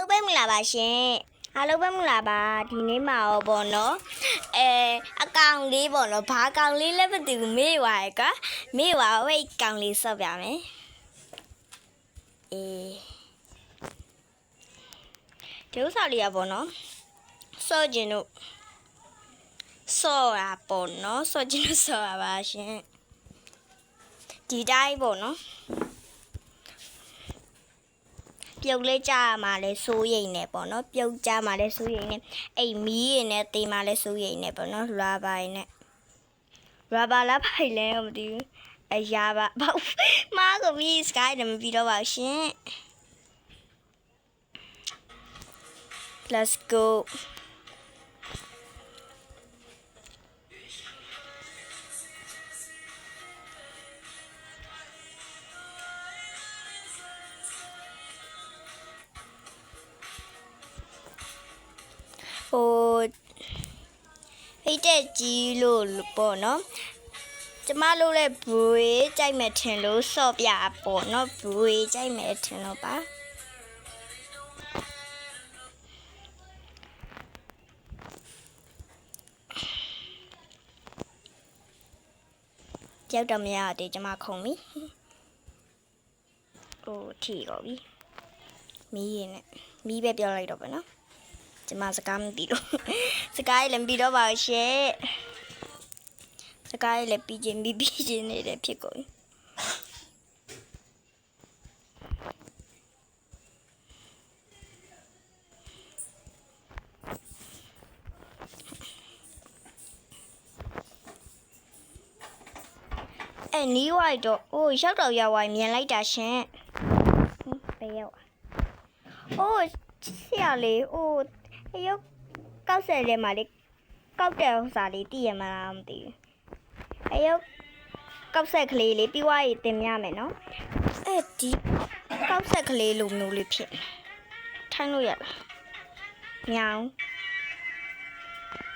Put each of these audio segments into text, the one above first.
လုံးပဲမလာပါရှင်အားလုံးပဲမလာပါဒီနေ့မှာရောပေါ့နော်အကောင်လေးပေါ့နော်ဘာကောင်လေးလည်းမသိဘူးမေ့ပါရဲ့ကွာမေ့ပါဝိတ်ကောင်လေးဆော့ပြမယ်ဒီဥစားလေးရပေါ့နော်ဆော့ကျင်တို့ဆော့တာပေါ့နော်ဆော့ကျင်တို့ဆော့ရပါရှင်ဒီတိုင်းပေါ့နော်ပြုတ်လေးကြားမှာလဲစိုးရိမ်နေပေါ့နော်ပြုတ်ကြားမှာလဲစိုးရိမ်နေအဲ့မီးရင်နဲ့တေးမှာလဲစိုးရိမ်နေပေါ့နော်ရာဘာရင်နဲ့ရာဘာလားဖိုင်လဲမသိဘူးအရာပါဘာမားကိုပြီး sky နဲ့မပြီးတော့ပါရှင် let's goအဲ့တဲ့ကြီးလို့ပေါ့နော်ကျမတို့လည်းဘူရေးကြိုက်မယ်ထင်လို့ဆော့ပြပေါ့နော်ဘူရေးကြိုက်မယ်ထင်လို့ပါကြောက်တော့မရသေးကျမခုံပြီထီတော့ပြီမီးရင်နဲ့မီးပဲပြောလိုက်တော့ပါနော်ကျမစကားမပြီးတော့စကားလည်းမပြီးတော့ပါရှင့်စကားလည်းပြီးချင်းနေတယ်ဖြစ်ကုန်နီးဝိုက်တော့ရောက်တော့ရောက်ဝိုင်းမြင်လိုက်တာရှင်ဘယ်ရောက်ဆရာလေးရုပ်ကောက်ဆက်ထဲမှာလေကောက်တဲ့ဥစ္စာလေးတည်ရမလားမသိဘူးရုပ်ကောက်ဆက်ကလေးလေးပြီးွားရည်တင်ရမယ်နော်ဒီကောက်ဆက်ကလေးလိုမျိုးလေးဖြစ်ထိုင်းလို့ရလားညောင်း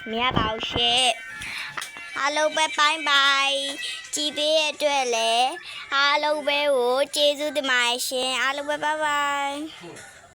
မရပါဘူးရှင့်အားလုံးပဲပိုင်းကြည်ပေးရအတွက်လည်းအားလုံးပဲကိုကျေးဇူးတင်ပါတယ်ရှင်အားလုံးပဲbye bye